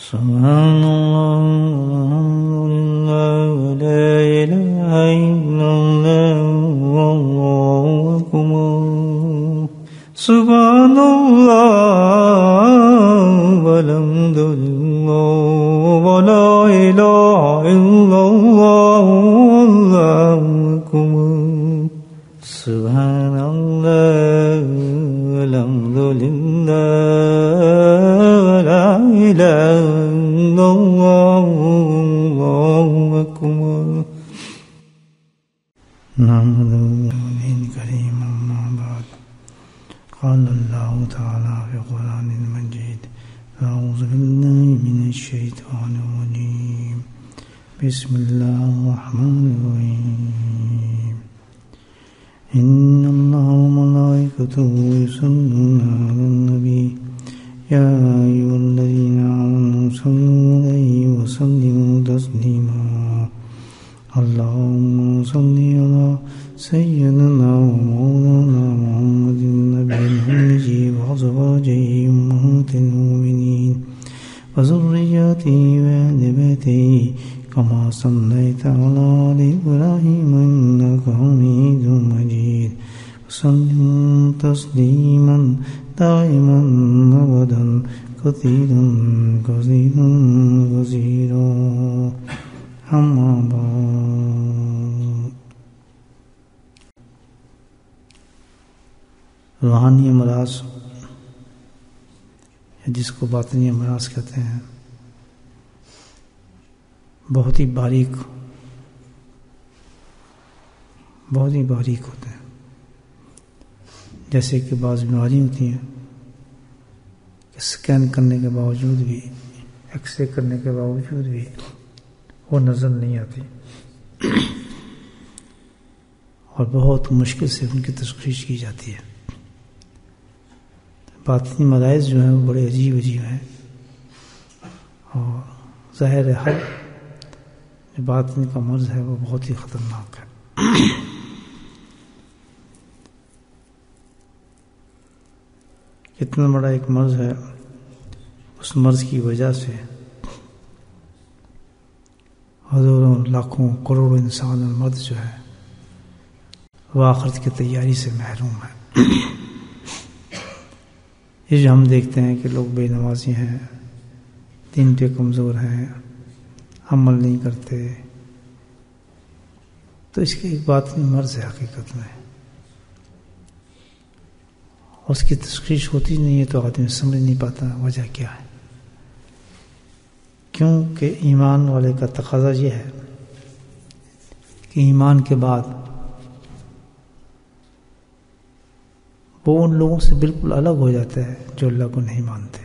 سبحان اللہ والحمد للہ لا الہ الا اللہ واللہ اکبر سبحان اللہ والحمد للہ ولا الہ الا اللہ واللہ اکبر سبحان اللہ والحمد للہ لا الہ الا اللہ واللہ اکبر نحمدہ کریم اما بعد قال اللہ تعالی فی القرآن المجید اعوذ باللہ من الشیطان الرجیم بسم اللہ الرحمن الرحیم ان اللہ وملائکته یصلون علی النبی یا ایھا الذین آمنوا صلوا علیہ وسلموا تسلیما اللهم صل على سيدنا ومولانا محمد النبي الأمي وأزواجه أمهات المؤمنين وذريته وآل بيته كما صليت على آل إبراهيم إنك حميد مجيد وسلم تسليما دائما أبدا كثيرا كثيرا كثيرا أما بعد روحانی امراض جس کو باطنی امراض کہتے ہیں بہت ہی باریک ہوتے ہیں. جیسے کہ بعض بیماری ہوتی ہیں کہ سکین کرنے کے باوجود بھی ایکس رے کرنے کے باوجود بھی وہ نظر نہیں آتی اور بہت مشکل سے ان کی تشخیص کی جاتی ہے. باطنی مراض جو ہیں وہ بڑے عجیب ہیں اور ظاہر ہے ہر باطنی کا مرض ہے وہ بہت ہی خطرناک ہے. اتنا بڑا ایک مرض ہے اس مرض کی وجہ سے ہزاروں لاکھوں کروڑوں انسان اور مرد جو ہے وہ آخرت کی تیاری سے محروم ہے. یہ جو ہم دیکھتے ہیں کہ لوگ بے نمازی ہیں، دین پہ کمزور ہیں، عمل نہیں کرتے، تو اس کی ایک بات نہیں مرض ہے حقیقت میں. اس کی تشخیص ہوتی نہیں ہے تو آدمی سمجھ نہیں پاتا وجہ کیا ہے. کیونکہ ایمان والے کا تقاضا یہ ہے کہ ایمان کے بعد وہ ان لوگوں سے بالکل الگ ہو جاتا ہے جو اللہ کو نہیں مانتے،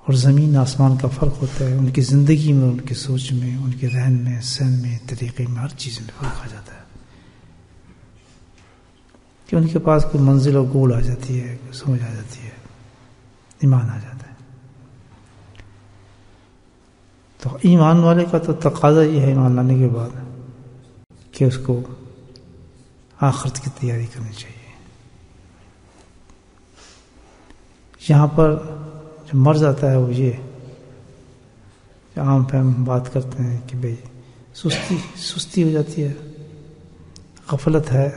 اور زمین آسمان کا فرق ہوتا ہے. ان کی زندگی میں، ان کی سوچ میں، ان کے رہن میں، سہن میں، طریقے میں، ہر چیز میں فرق آ جاتا ہے کہ ان کے پاس کوئی منزل اور گول آ جاتی ہے، کوئی سمجھ آ جاتی ہے، ایمان آ جاتا ہے. تو ایمان والے کا تو تقاضا یہ ہے ایمان لانے کے بعد کہ اس کو آخرت کی تیاری کرنی چاہیے. یہاں پر جو مرض آتا ہے وہ یہ عام فہم بات کرتے ہیں کہ بھئی سستی ہو جاتی ہے، غفلت ہے،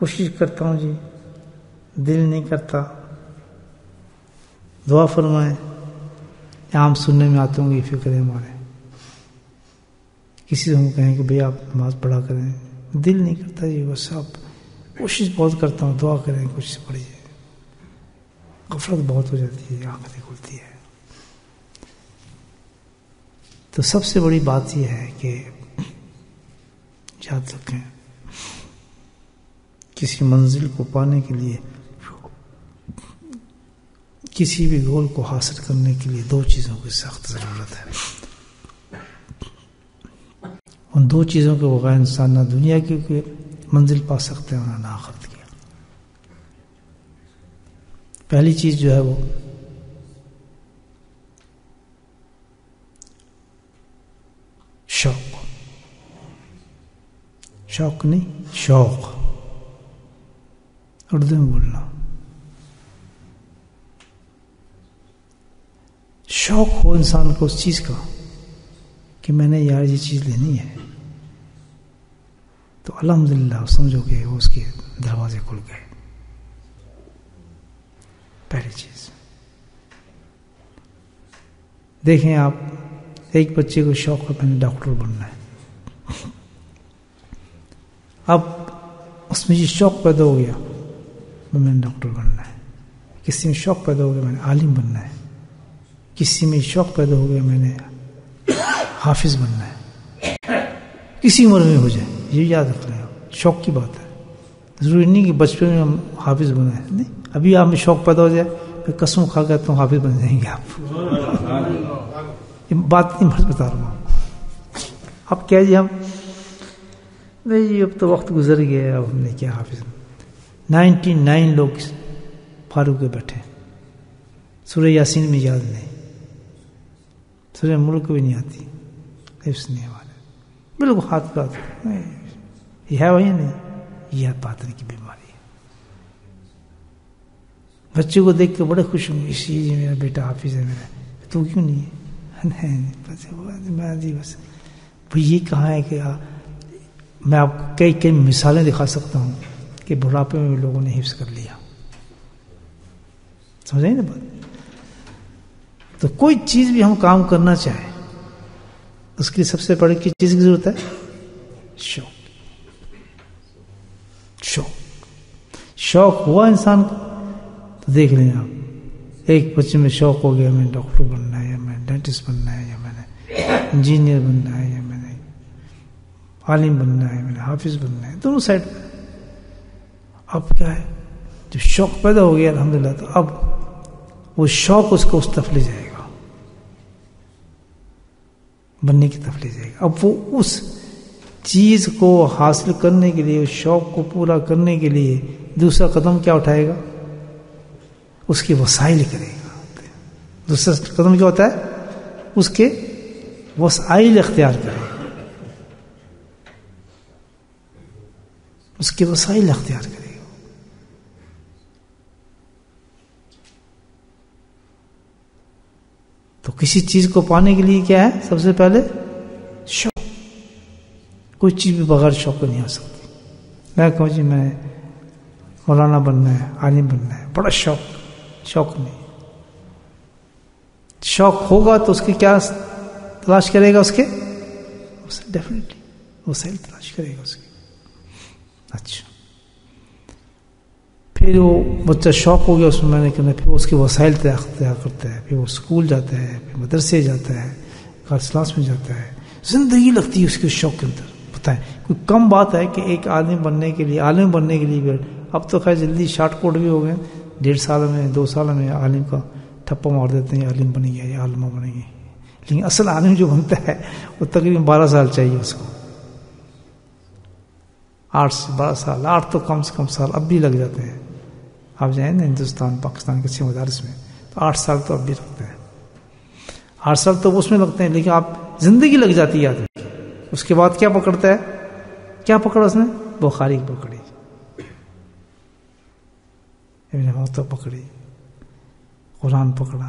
کوشش کرتا ہوں جی دل نہیں کرتا، دعا فرمائیں. عام سننے میں آتے ہوں گے فکر ہے ہمارے، کسی سے ہم کہیں کہ بھئی آپ نماز پڑھا کریں، دل نہیں کرتا جی، بس آپ کوشش بہت کرتا ہوں، دعا کریں، کوشش پڑھیے. غفلت بہت ہو جاتی ہے، آنکھیں کھلتی ہے. تو سب سے بڑی بات یہ ہے کہ یاد رکھیں کسی منزل کو پانے کے لیے، کسی بھی گول کو حاصل کرنے کے لیے دو چیزوں کی سخت ضرورت ہے. ان دو چیزوں کے بغیر انسان نہ دنیا کی منزل پا سکتے ہیں نہ آخرت کی. پہلی چیز جو ہے وہ شوق نہیں، شوق اردو میں بولنا. شوق ہو انسان کو اس چیز کا کہ میں نے یار یہ چیز لینی ہے، تو الحمدللہ سمجھو کہ اس کے دروازے کھل گئے. پہلی چیز دیکھیں آپ، ایک بچے کو شوق ہے میں نے ڈاکٹر بننا ہے، اب اس میں یہ شوق پیدا ہو گیا میں نے ڈاکٹر بننا ہے. کسی میں شوق پیدا ہو گیا میں نے عالم بننا ہے، کسی میں شوق پیدا ہو گیا میں نے حافظ بننا ہے. کسی عمر میں ہو جائے، یہ یاد رکھ لیں آپ، شوق کی بات ہے. ضروری نہیں کہ بچپن میں ہم حافظ بنے ہیں، نہیں، ابھی آپ میں شوق پیدا ہو جائے میں قسم کھا کہتا ہوں حافظ بن جائیں گے آپ. یہ بات نہیں بتا رہا ہوں آپ کیا جی ہم نہیں، اب تو وقت گزر گیا، اب ہم نے کیا حافظ. 99 لوگ فاروق کے بیٹھے، سورہ یاسین میں یاد نہیں، سورہ ملک بھی نہیں آتی، حفظ نہیں ہمارے، بالکل ہاتھ کا یہ ہے وہی نہیں، یہ پاتر کی بیماری ہے. بچے کو دیکھ کے بڑے خوش ہوں گے، اسی جی میرا بیٹا حافظ ہے، میرا تو کیوں نہیں ہے؟ نہیں بس یہ کہاں ہے کہ میں آپ کو کئی مثالیں دکھا سکتا ہوں کہ بڑھاپے میں لوگوں نے حفظ کر لیا. سمجھیں نا بات؟ تو کوئی چیز بھی ہم کام کرنا چاہیں اس کی سب سے بڑی چیز کی ضرورت ہے شوق. شوق ہوا انسان کو تو دیکھ لیں آپ، ایک بچے میں شوق ہو گیا میں نے ڈاکٹر بننا ہے، یا میں نے ڈینٹسٹ بننا ہے، یا میں نے انجینئر بننا ہے، یا میں نے عالم بننا ہے، میں نے حافظ بننا ہے، دونوں سائڈ پہ. اب کیا ہے، جب شوق پیدا ہو گیا الحمدللہ، تو اب وہ شوق اس کو اس طرف لے جائے گا، بننے کی طرف لے جائے گا. اب وہ اس چیز کو حاصل کرنے کے لیے، اس شوق کو پورا کرنے کے لیے دوسرا قدم کیا اٹھائے گا؟ اس کے وسائل کرے گا. دوسرا قدم کیا ہوتا ہے؟ اس کے وسائل اختیار کرے گا. اس کے وسائل اختیار کرے گا. تو کسی چیز کو پانے کے لیے کیا ہے؟ سب سے پہلے شوق. کوئی چیز بھی بغیر شوق نہیں آ سکتی. میں کہوں جی میں مولانا بننا ہے، عالم بننا ہے، بڑا شوق نہیں. شوق ہوگا تو اس کی کیا تلاش کرے گا؟ اس کے ڈیفینیٹلی وسائل تلاش کرے گا اس کی. اچھا، پھر وہ بچہ شوق ہو گیا اس میں میں نے کہنا، پھر اس کے وسائل تیار کرتا ہے، پھر وہ اسکول جاتا ہے، پھر مدرسے جاتا ہے، کلاس میں جاتا ہے، زندگی لگتی ہے اس کے شوق کے اندر. بتائیں کوئی کم بات ہے کہ ایک عالم بننے کے لیے اب تو خیر جلدی شارٹ کوٹ بھی ہو گئے، 1.5 سال میں 2 سال میں عالم کا ٹھپا مار دیتے ہیں، عالم بنے گیا یا عالمہ بنے گی. لیکن اصل عالم جو بنتا ہے وہ تقریباً 12 سال چاہیے اس کو، 8 سے 12 سال، 8 تو کم سے کم سال اب بھی لگ جاتے ہیں. آپ جائیں نا ہندوستان پاکستان کے اچھے مدارس میں تو 8 سال تو اب بھی لگتے ہیں، 8 سال تو اس میں لگتے ہیں، لیکن آپ زندگی لگ جاتی ہے آدمی. اس کے بعد کیا پکڑتا ہے؟ کیا پکڑا اس نے؟ بخاری پکڑی، ابن موطا پکڑی، قرآن پکڑا،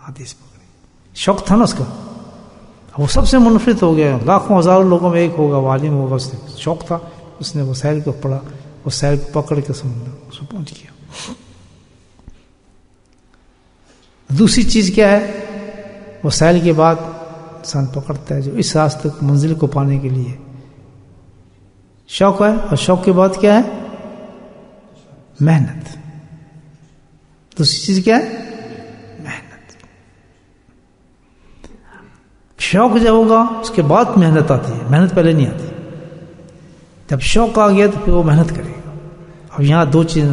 حدیث پکڑی. شوق تھا نا اس کا. وہ سب سے منفرد ہو گیا، لاکھوں ہزاروں لوگوں میں ایک ہوگا، وہ عالم ہوگا. اس نے شوق تھا، اس نے وسائل کو پڑھا، وسائل کو پکڑ کے سمجھا، اس کو پہنچ گیا. دوسری چیز کیا ہے؟ وسائل کے بعد انسان پکڑتا ہے جو اس راستے کو، منزل کو پانے کے لیے شوق ہے. اور شوق کے بعد کیا ہے؟ محنت. دوسری چیز کیا ہے؟ محنت. شوق جب ہوگا اس کے بعد محنت آتی ہے، محنت پہلے نہیں آتی. جب شوق آ گیا تو پھر وہ محنت کرے گا. اب یہاں 2 چیزیں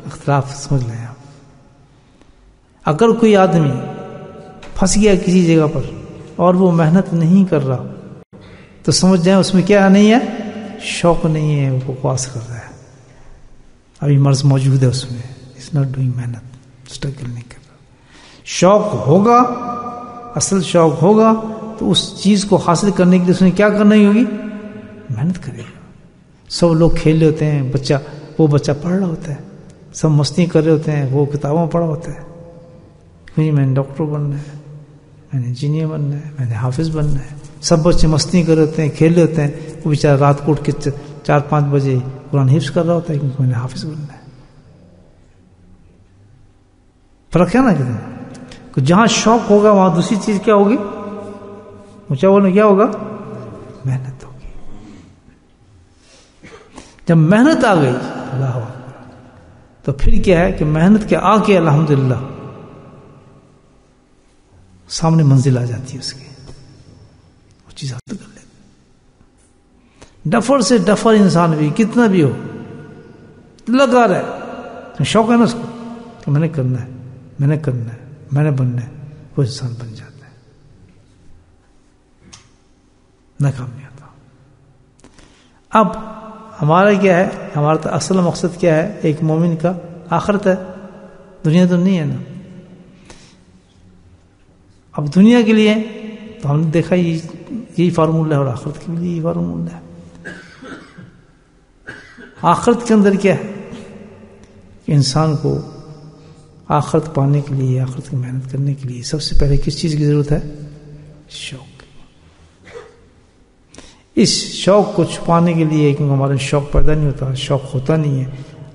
اختلاف سمجھ لیں آپ. اگر کوئی آدمی پھنس گیا کسی جگہ پر اور وہ محنت نہیں کر رہا تو سمجھ جائیں اس میں کیا نہیں ہے؟ شوق نہیں ہے، وہ بکواس کر رہا ہے. ابھی مرض موجود ہے اس میں، اٹس ناٹ ڈوئنگ محنت، اسٹرگل نہیں کر رہا. شوق ہوگا، اصل شوق ہوگا تو اس چیز کو حاصل کرنے کے لیے اس نے کیا کرنا ہی ہوگی؟ محنت کرے گا. سب لوگ کھیل رہے ہوتے ہیں، وہ بچہ پڑھ رہا ہوتا ہے، سب مستی کر رہے ہوتے ہیں، وہ کتابوں میں پڑھا ہوتا ہے. میں نے ڈاکٹر بننا ہے، میں نے انجینئر بننا ہے، میں نے حافظ بننا ہے. سب بچے مستی کر رہے ہوتے ہیں، کھیل رہے ہوتے ہیں، وہ بیچارہ رات کو اٹھ کے 4-5 بجے قرآن حفظ کر رہا ہوتا ہے کیونکہ میں نے حافظ بننا ہے. فرق ہے نا کتنا. جہاں شوق ہوگا وہاں دوسری چیز کیا ہوگی؟ اونچا بولنا کیا ہوگا؟ محنت ہوگی. جب محنت آ گئی اللہ تو پھر کیا ہے کہ محنت کے آ کے الحمدللہ سامنے منزل آ جاتی ہے اس کی، وہ چیز حاصل کر لیتے. ڈفر سے ڈفر انسان بھی کتنا بھی ہو لگا رہے، شوق ہے نا اس کو کہ میں نے کرنا ہے، میں نے کرنا ہے، میں نے بننا ہے، وہ انسان بن جاتا ہے، ناکام نہیں ہوتا. اب ہمارا کیا ہے، ہمارا تو اصل مقصد کیا ہے ایک مومن کا؟ آخرت ہے، دنیا تو نہیں ہے نا. اب دنیا کے لیے تو ہم نے دیکھا یہی فارمولہ ہے، اور آخرت کے لیے یہی فارمولہ ہے. آخرت کے اندر کیا ہے کہ انسان کو آخرت پانے کے لیے، آخرت کی محنت کرنے کے لیے سب سے پہلے کس چیز کی ضرورت ہے؟ شوق. اس شوق کو چھپانے کے لیے، کیونکہ ہمارے شوق پیدا نہیں ہوتا، شوق ہوتا نہیں ہے،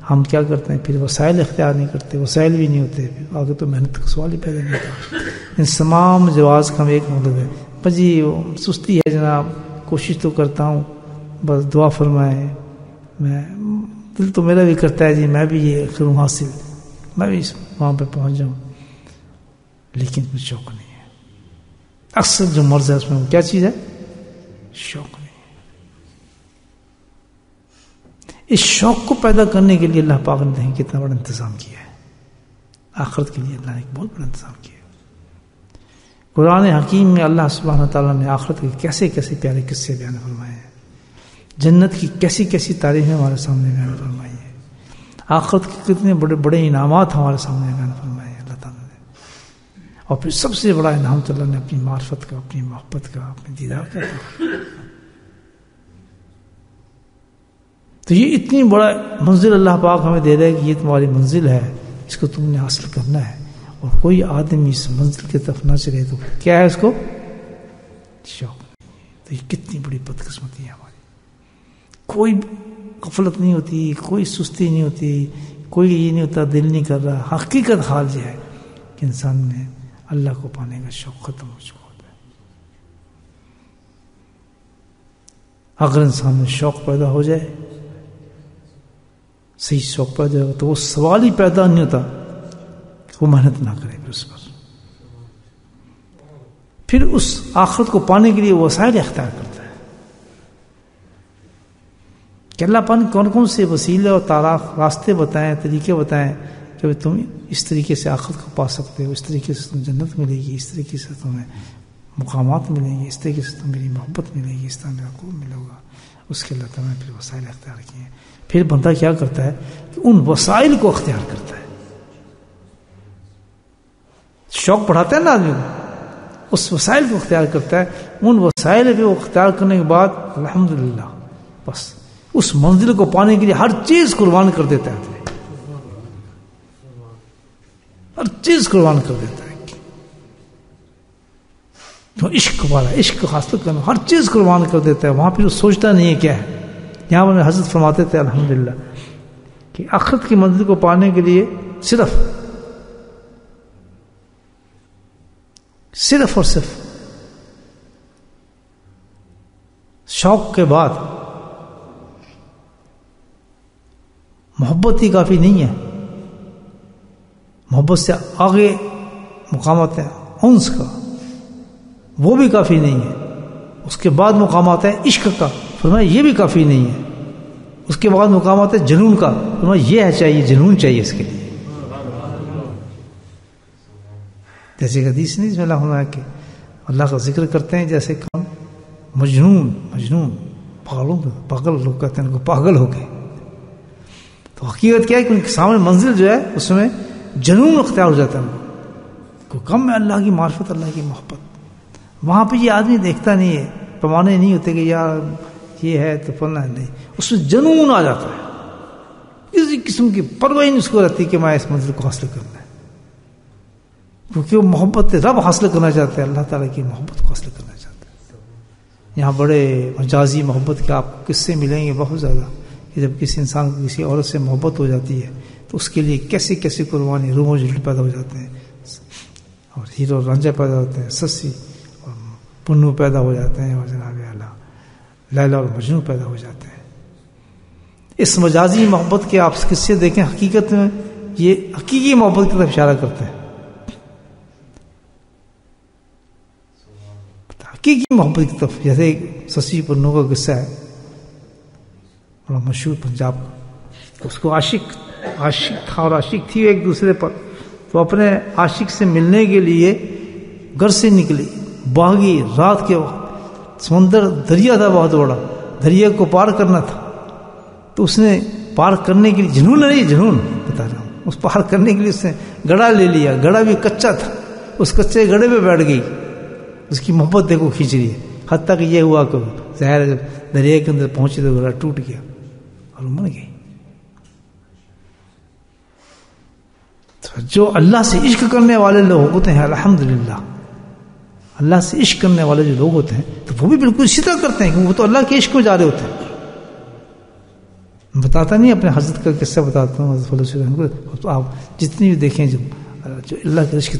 ہم کیا کرتے ہیں پھر وسائل اختیار نہیں کرتے، وسائل بھی نہیں ہوتے، پھر آگے تو محنت کا سوال ہی پیدا نہیں ہوتا. ان تمام جواز کا ایک مطلب ہے جی سستی ہے جناب، کوشش تو کرتا ہوں، بس دعا فرمائے، میں دل تو میرا بھی کرتا ہے جی میں بھی یہ کروں حاصل، میں بھی وہاں پہ پہنچ جاؤں، لیکن کچھ شوق نہیں ہے. اکثر جو مرض ہے اس میں وہ کیا چیز ہے؟ شوق نہیں. اس شوق کو پیدا کرنے کے لیے اللہ پاک نے کتنا بڑا انتظام کیا ہے. آخرت کے لیے اللہ نے ایک بہت بڑا انتظام کیا ہے. قرآن حکیم میں اللہ سبحانہ تعالیٰ نے آخرت کے کیسے کیسے پیارے قصے بیان فرمائے ہیں، جنت کی کیسی کیسی تعریفیں ہمارے سامنے بیان فرمائی ہیں، آخرت کے کتنے بڑے بڑے انعامات ہمارے سامنے بیان فرمائے ہیں اللہ تعالیٰ نے. اور پھر سب سے بڑا انعام تو اللہ نے اپنی معرفت کا، اپنی محبت کا، اپنے دیدار کا دیا. تو یہ اتنی بڑا منزل اللہ پاک ہمیں دے رہا ہے کہ یہ تمہاری منزل ہے، اس کو تم نے حاصل کرنا ہے. اور کوئی آدمی اس منزل کی طرف نہ چلے تو کیا ہے اس کو؟ شوق. تو یہ کتنی بڑی بدقسمتی ہے ہماری. کوئی غفلت نہیں ہوتی، کوئی سستی نہیں ہوتی، کوئی یہ نہیں ہوتا دل نہیں کر رہا. حقیقت حال یہ ہے کہ انسان میں اللہ کو پانے کا شوق ختم ہو چکا ہوتا ہے. اگر انسان میں شوق پیدا ہو جائے، صحیح شوق پیدا ہو تو وہ سوال ہی پیدا نہیں ہوتا کہ وہ محنت نہ کرے پھر اس پر. پھر اس آخرت کو پانے کے لیے وسائل اختیار کرتا ہے کہ اللہ پاک کون کون سے وسیلے اور راستے بتائیں، طریقے بتائیں کہ تم اس طریقے سے آخرت کو پا سکتے ہو، اس طریقے سے تم جنت ملے گی، اس طریقے سے تمہیں مقامات ملیں گے، اس طریقے سے تم میری محبت ملے گی، اس طرح میرا قرب ملے گا. اس کے اللہ تعالیٰ نے پھر وسائل اختیار کیے ہیں. پھر بندہ کیا کرتا ہے کہ ان وسائل کو اختیار کرتا ہے. شوق بڑھاتا ہے نا آدمی کو، اس وسائل کو اختیار کرتا ہے. ان وسائل کو اختیار کرنے کے بعد الحمدللہ بس اس منزل کو پانے کے لیے ہر چیز قربان کر دیتا ہے، ہر چیز قربان کر دیتا ہے. تو عشق والا، عشق حاصل کرنا، ہر چیز قربان کر دیتا ہے. وہاں پھر وہ سوچتا نہیں ہے کیا ہے. یہاں پر حضرت فرماتے تھے الحمدللہ کہ آخرت کی منزل کو پانے کے لیے صرف اور صرف شوق کے بعد محبت ہی کافی نہیں ہے. محبت سے آگے مقامات ہے انس کا، وہ بھی کافی نہیں ہے. اس کے بعد مقامات ہے عشق کا، فرمایا یہ بھی کافی نہیں ہے. اس کے بعد مقامات ہے جنون کا، فرمایا یہ ہے چاہیے، جنون چاہیے اس کے لیے. جیسے حدیث نہیں میں اللہ کہ اللہ کا ذکر کرتے ہیں جیسے کون مجنون پاگل لوگ کہتے ہیں ان کو پاگل ہو گئے. تو حقیقت کیا ہے کہ ان کے سامنے منزل جو ہے اس میں جنون اختیار ہو جاتا ہے. کو کم ہے اللہ کی معرفت، اللہ کی محبت. وہاں پہ یہ آدمی دیکھتا نہیں ہے، پیمانے نہیں ہوتے کہ یار یہ ہے تو پڑھنا نہیں. اس میں جنون آ جاتا ہے، کسی قسم کی پرواہ نہیں اس کو رہتی کہ میں اس منزل کو حاصل کرنا ہے. کیونکہ وہ محبت رب حاصل کرنا چاہتے ہیں، اللہ تعالیٰ کی محبت کو حاصل کرنا چاہتے ہیں۔ یہاں بڑے مجازی محبت کے آپ قصے ملیں گے بہت زیادہ، کہ جب کسی انسان کو کسی عورت سے محبت ہو جاتی ہے تو اس کے لیے کیسی کیسی قربانی، روم و جھلٹ پیدا ہو جاتے ہیں، اور ہیرو رانجھا پیدا ہوتے ہیں، سسی اور پنو پیدا ہو جاتے ہیں، اور جناب لیلا اور مجنو پیدا ہو جاتے ہیں۔ اس مجازی محبت کے آپ قصے دیکھیں، حقیقت میں یہ حقیقی محبت کی طرف اشارہ کرتے ہیں، حقیقی محبت کی طرف۔ جیسے سسی پنو کا قصہ ہے بڑا مشہور پنجاب کا، اس کو عاشق تھا اور عاشق تھی ایک دوسرے پر، تو اپنے عاشق سے ملنے کے لیے گھر سے نکلی، بھاگی رات کے وقت، سمندر دریا تھا بہت بڑا، دریا کو پار کرنا تھا، تو اس نے پار کرنے کے لیے جنون بتا رہا ہوں، اس پار کرنے کے لیے اس نے گڑھا لے لیا، گڑھا بھی کچا تھا، اس کچے گڑھے پہ بیٹھ گئی، اس کی محبت دیکھو کھینچ رہی ہے، حتیٰ کہ یہ ہوا کہ ظاہر جب دریا کے اندر پہنچی تو گڑھا ٹوٹ گیا اور مر گئی۔ جو اللہ سے عشق کرنے والے لوگ ہوتے ہیں، الحمدللہ اللہ سے عشق کرنے والے جو لوگ ہوتے ہیں تو وہ بھی بالکل اسی طرح کرتے ہیں، کیونکہ وہ تو اللہ کے عشق میں جا رہے ہوتے ہیں۔ بتاتا نہیں اپنے حضرت کا قصہ بتاتا ہوں، حضرت صلی اللہ علیہ وسلم کو، آپ جتنی بھی دیکھیں جو اللہ کے عشق کی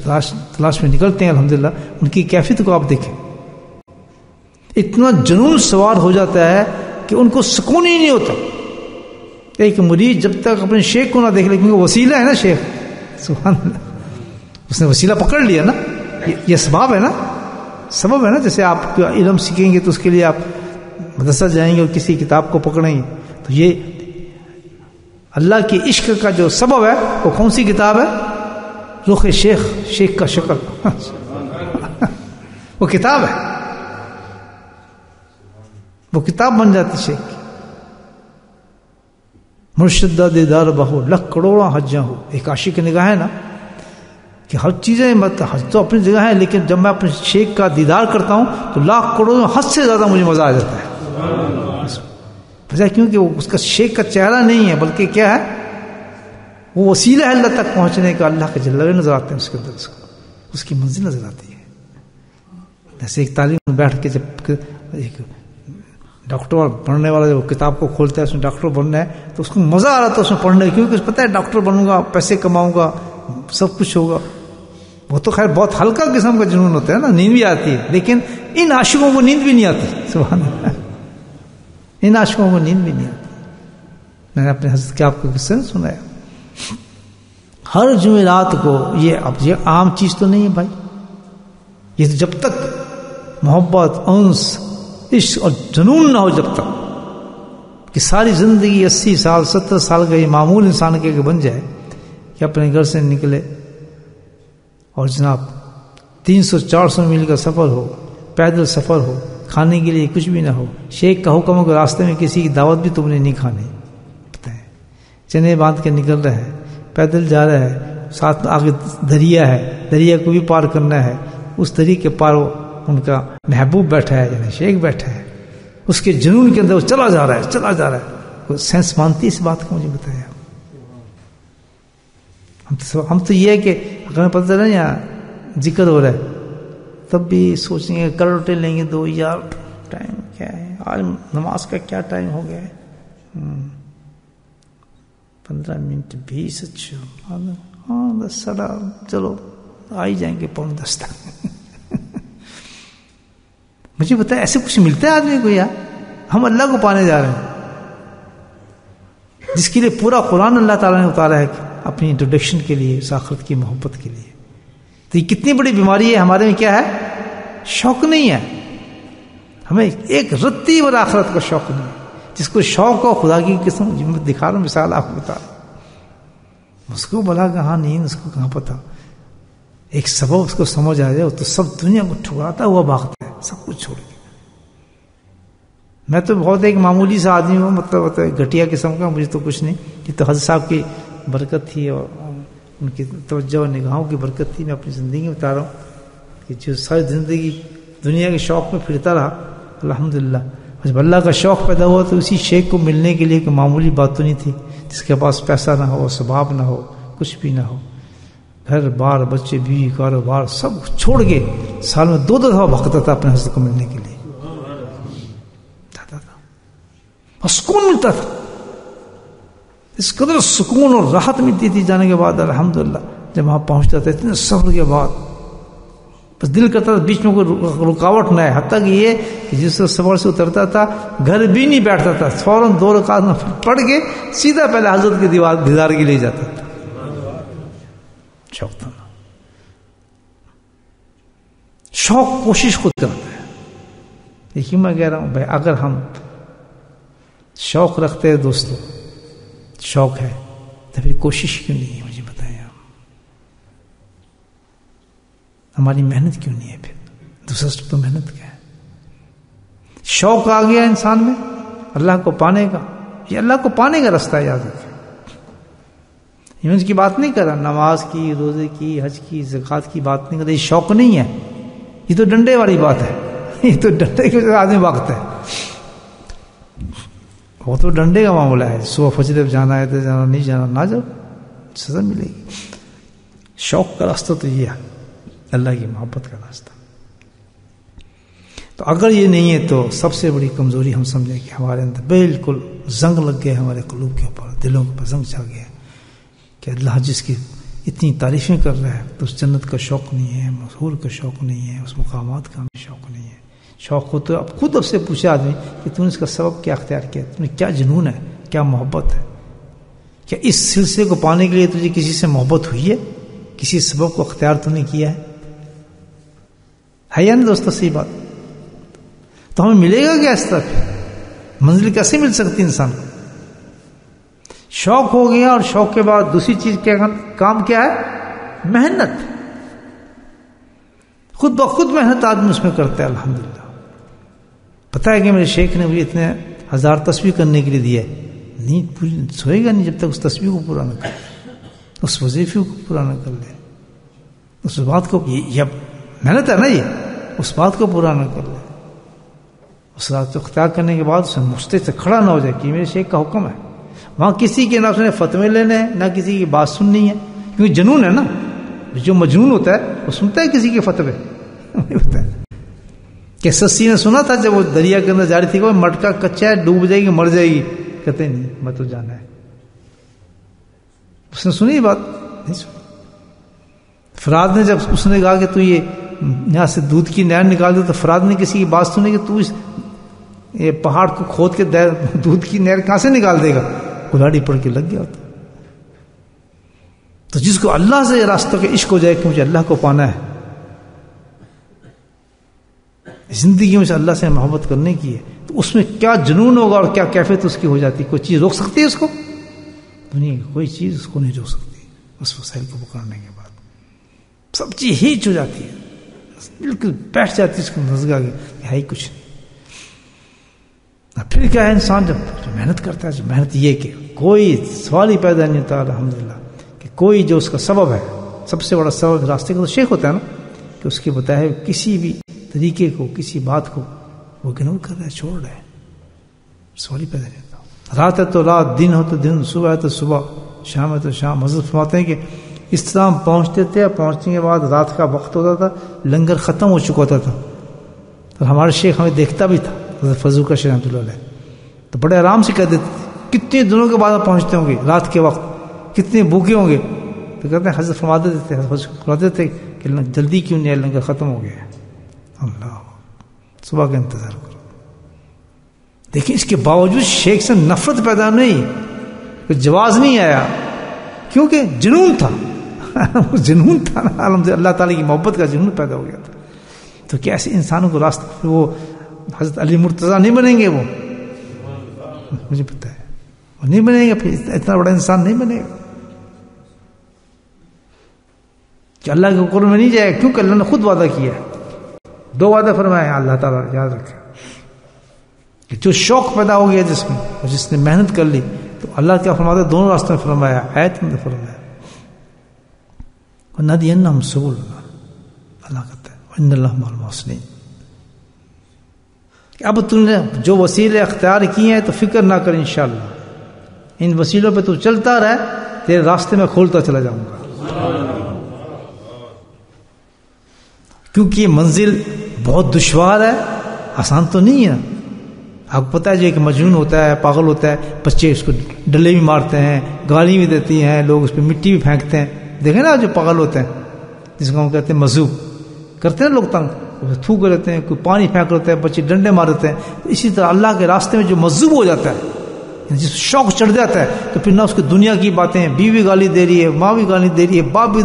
تلاش میں نکلتے ہیں الحمدللہ، ان کی کیفیت کو آپ دیکھیں، اتنا جنون سوار ہو جاتا ہے کہ ان کو سکون ہی نہیں ہوتا۔ ایک مریض جب تک اپنے شیخ کو نہ دیکھ لے، کیونکہ وسیلہ ہے نا شیخ، سبحان اللہ، اس نے وسیلہ پکڑ لیا نا، یہ سبب ہے نا، جیسے آپ علم سیکھیں گے تو اس کے لیے آپ مدرسہ جائیں گے اور کسی کتاب کو پکڑیں گے، تو یہ اللہ کے عشق کا جو سبب ہے وہ کون سی کتاب ہے؟ رخ شیخ کا شکل وہ کتاب ہے، وہ کتاب بن جاتی شیخ کی۔ مرشدہ دیدار بہو لکھ کروڑا حجاں ہو، ایک عاشق کی نگاہ ہے نا کہ ہر چیزیں حج تو اپنی جگہ ہے، لیکن جب میں اپنے شیخ کا دیدار کرتا ہوں تو لاکھ کروڑوں حد سے زیادہ مجھے مزہ آ جاتا ہے، وجہ کیونکہ وہ اس کا شیخ کا چہرہ نہیں ہے بلکہ کیا ہے، وہ وسیلہ ہے اللہ تک پہنچنے کا، اللہ کے جلوے نظر آتے ہیں اس کے اندر، اس کی منزل نظر آتی ہے۔ جیسے ایک تعلیم میں بیٹھ کے جب ایک ڈاکٹر پڑھنے والا جب کتاب کو کھولتا ہے، اس میں ڈاکٹر بننا ہے تو اس کو مزہ آ رہا تھا اس میں پڑھنے، کیونکہ پتہ ہے ڈاکٹر بنوں گا، پیسے کماؤں گا، سب کچھ ہوگا۔ وہ تو خیر بہت ہلکا قسم کا جنون ہوتا ہے نا، نیند بھی آتی ہے، لیکن ان عاشقوں کو نیند بھی نہیں آتی، سبحان اللہ، ان عاشقوں کو نیند بھی نہیں آتی۔ میں نے اپنے حضرت کے آپ کو قصے میں سنایا، ہر جمعرات کو یہ عام چیز تو نہیں ہے بھائی، یہ تو جب تک محبت، انس، عشق اور جنون نہ ہو، جب تک کہ ساری زندگی 80 سال 70 سال کا یہ معمول انسان کے بن جائے کہ اپنے گھر سے نکلے اور جناب 300-400 میل کا سفر ہو، پیدل سفر ہو، کھانے کے لیے کچھ بھی نہ ہو، شیخ کا حکم ہو کہ راستے میں کسی کی دعوت بھی تم نے نہیں کھانی، پتہ ہے چنے باندھ کے نکل رہا ہے، پیدل جا رہا ہے، ساتھ آگے دریا ہے، دریا کو بھی پار کرنا ہے، اس دریا کے پار ان کا محبوب بیٹھا ہے، یعنی شیخ بیٹھا ہے، اس کے جنون کے اندر وہ چلا جا رہا ہے، کوئی سینس مانتی اس بات کو؟ مجھے بتایا، ہم تو یہ ہے کہ اگر پتہ چلا یہاں ذکر ہو رہا ہے تب بھی سوچیں گے کروٹے لیں گے دو، یار ٹائم کیا ہے، آج نماز کا کیا ٹائم ہو گیا ہے، 15 منٹ 20، اچھا ہاں 10 چلو آ ہی جائیں گے 9:45 تک۔ مجھے بتایا ایسے کچھ ملتا ہے آدمی کو؟ یار ہم اللہ کو پانے جا رہے ہیں، جس کے لیے پورا قرآن اللہ تعالیٰ نے اتارا ہے اپنی انٹروڈکشن کے لیے، اس آخرت کی محبت کے لیے۔ تو یہ کتنی بڑی بیماری ہے ہمارے میں، کیا ہے؟ شوق نہیں ہے، ہمیں ایک رتی اور آخرت کا شوق نہیں ہے۔ جس کو شوق ہو خدا کی قسم، دکھا رہا ہوں مثال آپ کو بتا رہا ہوں، اس کو بلا کہاں نیند، اس کو کہاں پتا، ایک سبب اس کو سمجھ آ جائے تو سب دنیا کو ٹھکراتا ہوا بھاگتا ہے، سب کچھ چھوڑ کے۔ میں تو بہت ایک معمولی سا آدمی ہوں، مطلب گھٹیا قسم کا، مجھے تو کچھ نہیں، یہ تو حضرت صاحب کی برکت تھی اور ان کی توجہ اور نگاہوں کی برکت تھی۔ میں اپنی زندگی میں بتا رہا ہوں کہ جو ساری زندگی دنیا کے شوق میں پھرتا رہا، الحمدللہ جب اللہ کا شوق پیدا ہوا تو اسی شیخ کو ملنے کے لیے کوئی معمولی بات تو نہیں تھی، جس کے پاس پیسہ نہ ہو، اسباب نہ ہو، کچھ بھی نہ ہو، گھر بار بچے بیوی کاروبار سب چھوڑ کے سال میں 2 دفعہ بھاگتا تھا اپنے حضرت کو ملنے کے لیے جاتا تھا اور سکون ملتا تھا. اس قدر سکون اور راحت ملتی تھی جانے کے بعد. الحمدللہ جب وہاں پہنچتا تھا اتنے سفر کے بعد بس دل کرتا تھا بیچ میں کوئی رکاوٹ نہ ہے. حتیٰ کہ یہ کہ جس سفر سے اترتا تھا گھر بھی نہیں بیٹھتا تھا, فوراً 2 رکعت پڑھ کے سیدھا پہلے حضرت کے دیدار کے لیے جاتا تھا. شوق تھا, شوق کوشش خود کرتا ہے. دیکھیے میں کہہ رہا ہوں بھائی اگر ہم شوق رکھتے ہیں دوستوں, شوق ہے تو پھر کوشش کیوں نہیں ہے؟ مجھے بتائیں آپ, ہماری محنت کیوں نہیں ہے؟ پھر دوسرا تو محنت کیا ہے؟ شوق آ گیا انسان میں اللہ کو پانے کا, یہ اللہ کو پانے کا راستہ ہے. یاد رکھیں, یہ اس کی بات نہیں کر رہا, نماز کی, روزے کی, حج کی, زکوٰۃ کی بات نہیں کر رہا. یہ شوق نہیں ہے, یہ تو ڈنڈے والی بات ہے. یہ تو ڈنڈے کے آدمی بھاگتا ہے, وہ تو ڈنڈے کا معاملہ ہے. صبح فجر جانا ہے تو جانا, نہیں جانا نہ جاؤ, سزا ملے گی. شوق کا راستہ تو یہ ہے, اللہ کی محبت کا راستہ. تو اگر یہ نہیں ہے تو سب سے بڑی کمزوری ہم سمجھیں کہ ہمارے اندر بالکل زنگ لگ گیا, ہمارے قلوب کے اوپر, دلوں کے اوپر زنگ چھا گیا کہ اللہ جس کی اتنی تعریفیں کر رہا ہے تو اس جنت کا شوق نہیں ہے, مسحور کا شوق نہیں ہے, اس مقامات کا ہمیں شوق نہیں ہے. شوق ہو تو اب خود سے پوچھے آدمی کہ تم نے اس کا سبب کیا اختیار کیا, تم نے کیا جنون ہے, کیا محبت ہے, کیا اس سلسلے کو پانے کے لیے تجھے کسی سے محبت ہوئی ہے, کسی سبب کو اختیار تو نے کیا ہے یا نہیں دوستو؟ صحیح بات. تو ہمیں ملے گا کیا اس طرف؟ منزل کیسے مل سکتی انسان کو؟ شوق ہو گیا, اور شوق کے بعد دوسری چیز کیا کام کیا ہے؟ محنت. خود بخود محنت آدمی اس میں کرتا ہے. الحمدللہ پتہ ہے کہ میرے شیخ نے مجھے اتنے 1000 تسبیح کرنے کے لیے دیا ہے, نیند پوری سوئے گا نہیں جب تک اس تسبیح کو پورا نہ کرے, اس وظیفے کو پورا نہ کر لے, اس بات کو, یہ محنت ہے نا, یہ اس بات کو پورا نہ کر لے. اس رات کو اختیار کرنے کے بعد اسے مشتے سے کھڑا نہ ہو جائے کہ میرے شیخ کا حکم ہے. وہاں کسی کے نہ اس نے فتوے لینے ہیں, نہ کسی کی بات سننی ہے, کیونکہ جنون ہے نا. جو مجنون ہوتا ہے وہ سنتا ہے کسی کے فتوے. کہ سسی نے سنا تھا جب وہ دریا کے اندر جا رہی تھی کہ مٹکا کچا ہے, ڈوب جائے گی, مر جائے گی. کہتے نہیں, میں تو جانا ہے. اس نے سنی بات نہیں سنی. فرات نے جب اس نے کہا کہ تو یہ یہاں سے دودھ کی نہر نکال دو, تو فرات نے کسی کی بات سنی کہ تو اس یہ پہاڑ کو کھود کے دودھ کی نہر کہاں سے نکال دے گا؟ کلاڑی پڑ کے لگ گیا ہوتا. تو جس کو اللہ سے راستوں کے عشق ہو جائے کہ مجھے اللہ کو پانا ہے, زندگی میں سے اللہ سے محبت کرنے کی ہے, تو اس میں کیا جنون ہوگا اور کیا کیفیت اس کی ہو جاتی. کوئی چیز روک سکتی ہے اس کو؟ دنیا کی کوئی چیز اس کو نہیں روک سکتی. اس وسائل کو پکڑنے کے بعد سب چیز ہیچ ہو جاتی ہے, بالکل بیٹھ جاتی ہے اس کو نزگا کے, ہے ہی کچھ نہیں. پھر کیا ہے انسان جب محنت کرتا ہے, جو محنت یہ کہ کوئی سوال ہی پیدا نہیں ہوتا الحمدللہ کہ کوئی جو اس کا سبب ہے, سب سے بڑا سبب راستے کا تو شیخ ہوتا ہے نا, کہ اس کے بتائے کسی بھی طریقے کو, کسی بات کو وہ اگنور کر رہا ہے, چھوڑ رہا ہے, سوال ہی پیدا نہیں ہوتا. رات ہے تو رات, دن ہو تو دن, صبح ہے تو صبح, شام ہے تو شام. حضرت فرماتے ہیں کہ اس طرح ہم پہنچتے تھے, پہنچنے کے بعد رات کا وقت ہوتا تھا, لنگر ختم ہو چکا ہوتا تھا. تو ہمارے شیخ ہمیں دیکھتا بھی تھا, حضرت فضل کا شیخ رحمۃ اللہ علیہ, تو بڑے آرام سے کہہ دیتے تھے کتنے دنوں کے بعد پہنچتے ہوں گے رات کے وقت, کتنے بھوکے ہوں گے. تو کہتے ہیں حضرت فرماتے تھے, فرماتے تھے کہ جلدی کیوں نہیں ہے, لنگر ختم ہو گیا ہے. اللہ, صبح کا انتظار کرو. دیکھیں اس کے باوجود شیخ سے نفرت پیدا نہیں, کوئی جواز نہیں آیا, کیونکہ جنون تھا. جنون تھا نا, اللہ تعالیٰ کی محبت کا جنون پیدا ہو گیا تھا. تو کیا ایسے انسانوں کو راستہ, وہ حضرت علی مرتضیٰ نہیں بنیں گے, وہ مجھے پتہ ہے وہ نہیں بنیں گے. پھر اتنا بڑا انسان نہیں بنے گا کہ اللہ کے قرب میں نہیں جائے, کیونکہ اللہ نے خود وعدہ کیا ہے, 2 وعدہ فرمایا ہے اللہ تعالیٰ. یاد رکھیں کہ جو شوق پیدا ہو گیا جس میں, اور جس نے محنت کر لی, تو اللہ کیا فرماتا ہے, دونوں راستوں میں فرمایا, آیت میں فرمایا, وَنَهْدِيَنَّهُمْ سُبُلَنَا, اللہ کہتا ہے وَإِنَّ اللَّهَ مَعَ الْمُحْسِنِينَ. اب تم نے جو وسیلے اختیار کیے ہیں تو فکر نہ کر, انشاءاللہ ان وسیلوں پہ تو چلتا رہے, تیرے راستے میں کھولتا چلا جاؤں گا. کیونکہ یہ منزل بہت دشوار ہے، آسان تو نہیں ہے. آپ کو پتہ ہے جو ایک مجنون ہوتا ہے، پاگل ہوتا ہے، بچے اس کو ڈلے بھی مارتے ہیں، گالی بھی دیتی ہیں، لوگ اس پہ مٹی بھی پھینکتے ہیں. دیکھیں نا جو پاگل ہوتے ہیں جس کو ہم کہتے ہیں مذوب، کرتے ہیں لوگ تنگ، تھوک لیتے ہیں، کوئی پانی پھینک لیتے ہیں، بچے ڈنڈے مار دیتے ہیں. اسی طرح اللہ کے راستے میں جو مذوب ہو جاتا ہے، جس شوق چڑھ جاتا ہے، تو پھر نہ اس کو دنیا کی باتیں، بیوی گالی دے رہی ہے، ماں بھی گالی دے رہی ہے، باپ بھی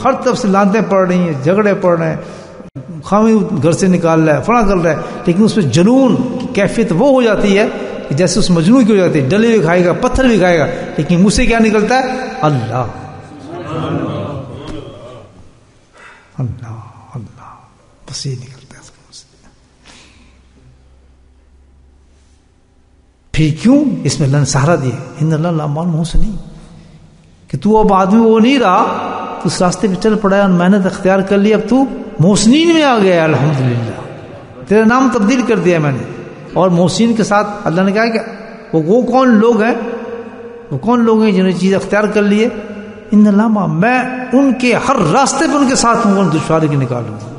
ہر طرف سے لانتیں پڑ رہی ہیں، جھگڑے پڑ رہے ہیں، خامی گھر سے نکال رہا ہے، فلاں کر رہا ہے، لیکن اس پہ جنون کی کیفیت وہ ہو جاتی ہے کہ جیسے اس مجنون کی ہو جاتی ہے. ڈلے بھی کھائے گا، پتھر بھی کھائے گا، لیکن منہ سے کیا نکلتا ہے؟ اللہ اللہ اللہ، بس یہ نکلتا ہے اس کے منہ سے. پھر کیوں اس میں اللہ نے سہارا دیا، ان اللہ لامع المحسنین، کہ تو اب آدمی وہ نہیں رہا، تو اس راستے پہ چل پڑا ہے اور محنت اختیار کر لی، اب تو محسنین میں آ گیا. الحمدللہ تیرا نام تبدیل کر دیا میں نے. اور محسنین کے ساتھ اللہ نے کہا کہ وہ کون لوگ ہیں، وہ کون لوگ ہیں جنہوں نے چیز اختیار کر لی ہے؟ ان اللہ، میں ان کے ہر راستے پہ ان کے ساتھ ہوں، ان دشواری کے نکالوں گا.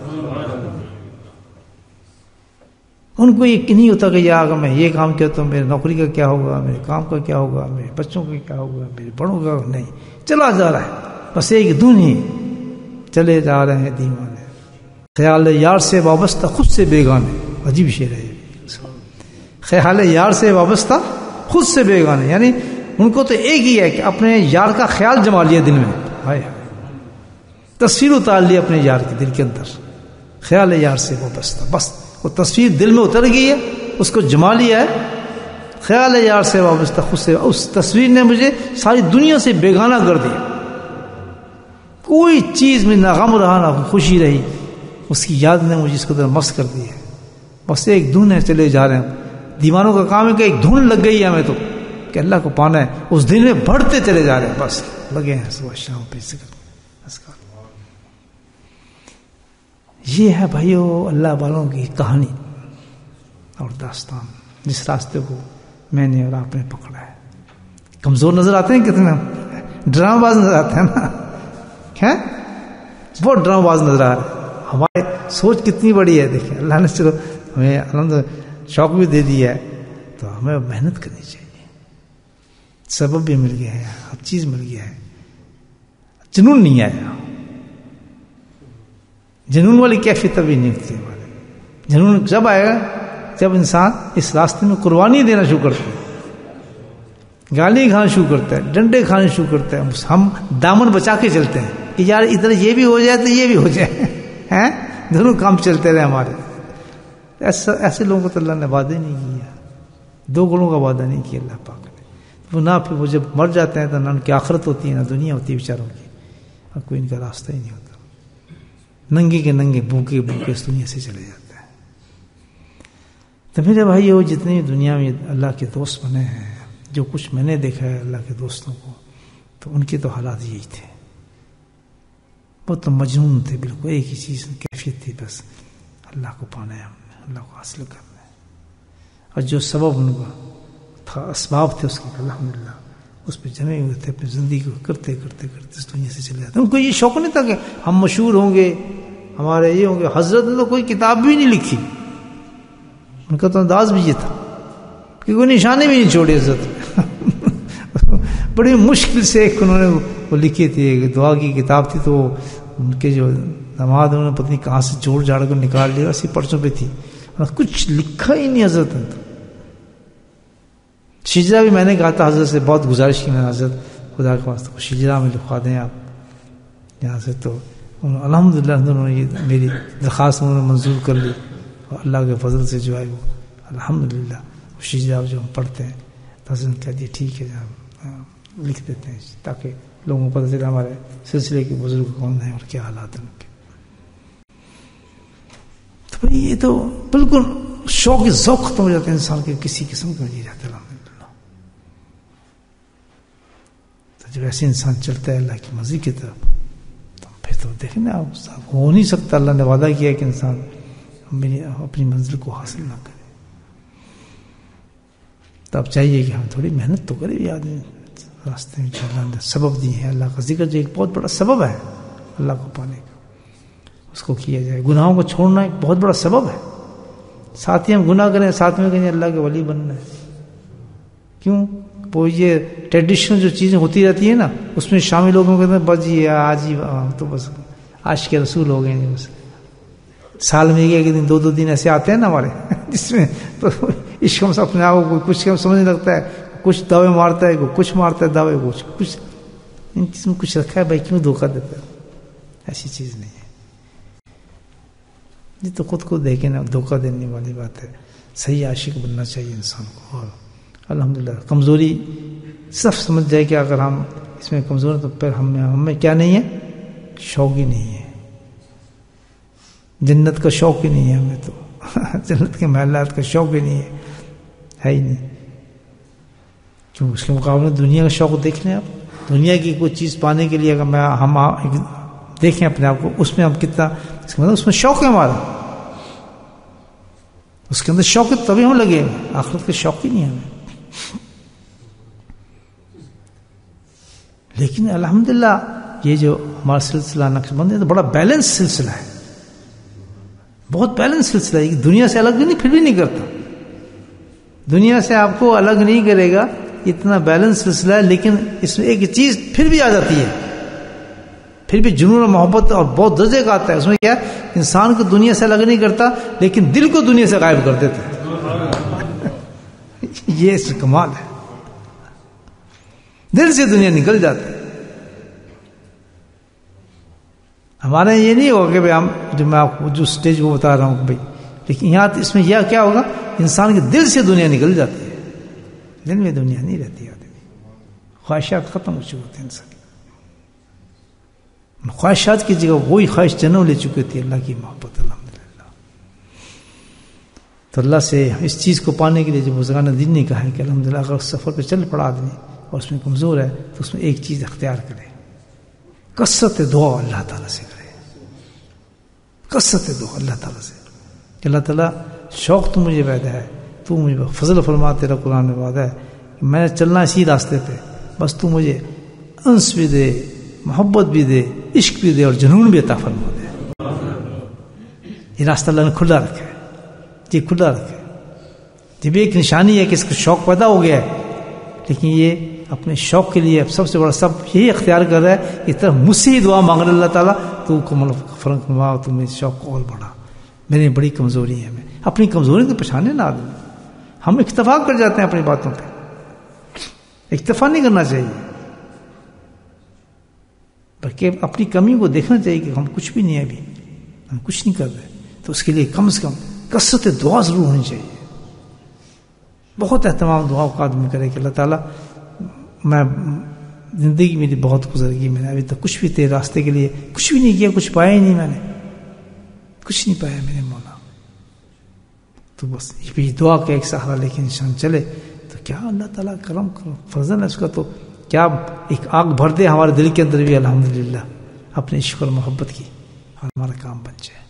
ان کو یہ نہیں ہوتا کہ یا اگر میں یہ کام کیا تو میری نوکری کا کیا ہوگا، میرے کام کا کیا ہوگا، میرے بچوں کا کیا ہوگا، میرے بڑوں کا. نہیں، چلا جا رہا ہے، بس ایک دن ہی چلے جا رہے ہیں دیوانے. خیال یار سے وابستہ خود سے بیگانے، عجیب شعر ہے. خیال یار سے وابستہ خود سے بیگانے، یعنی ان کو تو ایک ہی ہے کہ اپنے یار کا خیال جما لیا دل میں، ہائے تصویر اتار لی اپنے یار کے دل کے اندر. خیال یار سے وابستہ، بس وہ تصویر دل میں اتر گئی ہے، اس کو جما لیا ہے. خیال یار سے وابستہ خود سے، اس تصویر نے مجھے ساری دنیا سے بیگانہ کر دیا. کوئی چیز میں نہ غم رہا نہ خوشی رہی، اس کی یاد نے مجھے اس قدر مست کر دی ہے. بس ایک دھن ہے، چلے جا رہے ہیں. دیوانوں کا کام ہے کہ ایک دھن لگ گئی ہے ہمیں تو کہ اللہ کو پانا ہے، اس دن میں بڑھتے چلے جا رہے ہیں، بس لگے ہیں صبح شام پہ ذکر. یہ ہے بھائیو اللہ والوں کی کہانی اور داستان، جس راستے کو میں نے اور آپ نے پکڑا ہے. کمزور نظر آتے ہیں، کتنا ڈرامہ باز نظر آتے ہیں نا، ہے بہت ڈرامہ باز نظر آ رہا ہے. ہماری سوچ کتنی بڑی ہے. دیکھیں اللہ نے چلو ہمیں الحمد شوق بھی دے دیا ہے، تو ہمیں محنت کرنی چاہیے. سبب بھی مل گیا ہے، ہر چیز مل گیا ہے، جنون نہیں آیا. جنون والی کیفیت ابھی نہیں ہوتی ہمارے. جنون جب آئے گا جب انسان اس راستے میں قربانی دینا شروع کرتا ہے، گالی کھانا شروع کرتا ہے، ڈنڈے کھانے شروع کرتا ہے. ہم دامن بچا کے چلتے ہیں کہ یار ادھر یہ بھی ہو جائے تو یہ بھی ہو جائے، ہیں دونوں کام چلتے رہے ہمارے. ایسے لوگوں کو تو اللہ نے وعدہ نہیں کیا، دو گڑوں کا وعدہ نہیں کیا اللہ پاک نے. وہ نہ پھر وہ جب مر جاتے ہیں تو نہ ان کی آخرت ہوتی ہے نہ دنیا ہوتی ہے بیچاروں کی، اور کوئی ان کا راستہ ہی نہیں ہوتا. ننگے کے ننگے بھوکے بھوکے اس دنیا سے چلے جاتے ہیں. تو میرے بھائی وہ جتنے دنیا میں اللہ کے دوست بنے ہیں، جو کچھ میں نے دیکھا ہے اللہ کے دوستوں کو، تو ان کے تو حالات یہی تھے. وہ تو مجنون تھے، بالکل ایک ہی چیز کیفیت تھی، بس اللہ کو پانا ہے، ہم نے اللہ کو حاصل کرنا ہے. اور جو سبب ان کا تھا، اسباب تھے اس کے، الحمدللہ اس پہ جمے ہوئے تھے، اپنی زندگی کو کرتے کرتے کرتے اس دنیا سے چلے جاتے. ان کو یہ شوق نہیں تھا کہ ہم مشہور ہوں گے، ہمارے یہ ہوں گے. حضرت نے تو کوئی کتاب بھی نہیں لکھی، ان کا تو انداز بھی یہ تھا کہ کوئی نشانے بھی نہیں چھوڑے حضرت. بڑی مشکل سے ایک انہوں نے وہ لکھی تھی، ایک دعا کی کتاب تھی، تو ان کے جو داماد انہوں نے پتہ نہیں کہاں سے جوڑ جاڑ کر نکال لیا، اسی پرچوں پہ تھی، کچھ لکھا ہی نہیں حضرت نے. تو شجرا بھی میں نے کہا تھا حضرت سے، بہت گزارش کی میں نے، حضرت خدا کے واسطے کو شجرا میں لکھوا دیں آپ یہاں سے. تو الحمدللہ انہوں نے یہ میری درخواست انہوں نے منظور کر لی، اور اللہ کے فضل سے جو ہے وہ الحمدللہ وہ شجرا جو ہم پڑھتے ہیں تو حضرت نے کہا جی ٹھیک ہے جناب لکھ دیتے ہیں، تاکہ لوگوں کو پتہ چلے ہمارے سلسلے کے بزرگ کون ہیں اور کیا حالات ہیں ان کے. تو بھائی یہ تو بالکل شوق ذوق ختم ہو جاتا ہے انسان کے، کسی قسم کا نہیں جاتا. الحمدللہ تو جب ایسے انسان چلتا ہے اللہ کی مرضی کی طرف، تو پھر تو دیکھیں نا ہو نہیں سکتا. اللہ نے وعدہ کیا کہ انسان اپنی منزل کو حاصل نہ کرے. تو اب چاہیے کہ ہم تھوڑی محنت تو کریں. آدمی راستے میں اللہ نے سبب دیے ہیں، اللہ کا ذکر جو ایک بہت بڑا سبب ہے اللہ کو پانے کا. اس کو کیا جائے. گناہوں کو چھوڑنا ایک بہت بڑا سبب ہے. ساتھ ہی ہم گناہ کریں، ساتھ میں کہیں اللہ کے ولی بننا ہے. کیوں؟ وہ یہ ٹریڈیشنل جو چیزیں ہوتی رہتی ہیں نا، اس میں شامل لوگوں کہتے ہیں بس جی آج ہی تو بس عاشق رسول ہو گئے ہیں. بس سال میں ایک دن 2 دن ایسے آتے ہیں نا ہمارے جس میں تو عشق ہم اپنے آپ کو کچھ سمجھنے لگتا ہے، کچھ دعوے مارتا ہے، کچھ مارتا ہے دعوے، کچھ ان چیز میں کچھ رکھا ہے بھائی، کیوں دھوکہ دیتا ہے؟ ایسی چیز نہیں ہے. یہ تو خود کو دیکھیں نا، دھوکہ دینے والی بات ہے. صحیح عاشق بننا چاہیے انسان کو. اور الحمدللہ کمزوری صرف سمجھ جائے کہ اگر ہم اس میں کمزور ہیں تو پھر ہمیں کیا نہیں ہے؟ شوق ہی نہیں ہے. جنت کا شوق ہی نہیں ہے ہمیں تو جنت کے محلات کا شوق ہی نہیں ہے ہی نہیں. کیوں؟ اس کے مقابلے دنیا کا شوق دیکھ لیں آپ. دنیا کی کوئی چیز پانے کے لیے اگر ہم دیکھیں اپنے آپ کو، اس میں ہم کتنا، اس کا مطلب اس میں شوق ہے ہمارا، اس کے اندر شوق ہے تبھی ہم لگے. آخرت کا شوق ہی نہیں ہے ہمیں. لیکن الحمدللہ یہ جو ہمارا سلسلہ نقش بندی ہے تو بڑا بیلنس سلسلہ ہے، بہت بیلنس سلسلہ ہے. دنیا سے الگ بھی نہیں، پھر بھی نہیں کرتا. دنیا سے آپ کو الگ نہیں کرے گا، اتنا بیلنس سلسلہ ہے. لیکن اس میں ایک چیز پھر بھی آ جاتی ہے، پھر بھی جنون اور محبت اور بہت درجے کا آتا ہے. اس میں کیا ہے؟ انسان کو دنیا سے الگ نہیں کرتا لیکن دل کو دنیا سے غائب کر دیتا ہے. یہ اس کمال ہے. دل سے دنیا نکل جاتی ہے. ہمارے یہ نہیں ہوگا کہ بھائی ہم جو میں آپ کو جو اسٹیج کو بتا رہا ہوں بھائی، لیکن یہاں اس میں یہ کیا ہوگا؟ انسان کے دل سے دنیا نکل جاتی ہے. دل میں دنیا نہیں رہتی. آدمی خواہشات ختم ہو چکے ہوتے ہیں. انسان خواہشات کی جگہ وہی خواہش جنم لے چکے تھے، اللہ کی محبت. الحمدللہ. تو اللہ سے اس چیز کو پانے کے لیے جو بزرگان دین نے کہا ہے کہ الحمدللہ اگر سفر پہ چل پڑا آدمی اور اس میں کمزور ہے تو اس میں ایک چیز اختیار کرے، کثرت دعا اللہ تعالیٰ سے کرے. کثرت دعا اللہ تعالیٰ سے کہ اللہ تعالیٰ شوق تو مجھے پیدا ہے، تو مجھے فضل فرما، تیرا قرآن میں وعدہ ہے کہ میں نے چلنا اسی راستے پہ، بس تو مجھے انس بھی دے، محبت بھی دے، عشق بھی دے اور جنون بھی عطا فرما دے. یہ راستہ اللہ نے کھلا رکھا ہے. یہ کھلا رکھا ہے. جب ایک نشانی ہے کہ اس کا شوق پیدا ہو گیا ہے، لیکن یہ اپنے شوق کے لیے سب سے بڑا سب یہی اختیار کر رہا ہے. اس طرح مجھ سے ہی دعا مانگ رہا اللہ تعالیٰ تو فرق فرما، تو میرے شوق کو اور بڑھا. میری بڑی کمزوری ہے. میں اپنی کمزوری تو پہچانے نہ آدمی. ہم اکتفا کر جاتے ہیں اپنی باتوں پہ. اکتفا نہیں کرنا چاہیے، بلکہ اپنی کمی کو دیکھنا چاہیے کہ ہم کچھ بھی نہیں ہے، ابھی ہم کچھ نہیں کر رہے. تو اس کے لیے کم سے کم کثرت دعا ضرور ہونی چاہیے. بہت اہتمام دعا کا آدمی کرے کہ اللہ تعالیٰ میں زندگی میری بہت گزر گئی، میں نے ابھی تک کچھ بھی تیرے راستے کے لیے کچھ بھی نہیں کیا، کچھ پایا ہی نہیں، میں نے کچھ نہیں پایا میرے مولا. تو بس یہ دعا کا ایک سہارا لے کے انسان چلے تو کیا اللہ تعالیٰ کرم فضل ہے اس کا. تو کیا ایک آگ بھر دے ہمارے دل کے اندر بھی الحمدللہ اپنے عشق اور محبت کی، اور ہمارا کام بن جائے.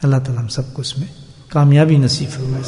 اللہ تعالیٰ ہم سب کو اس میں کامیابی نصیب فرمائے.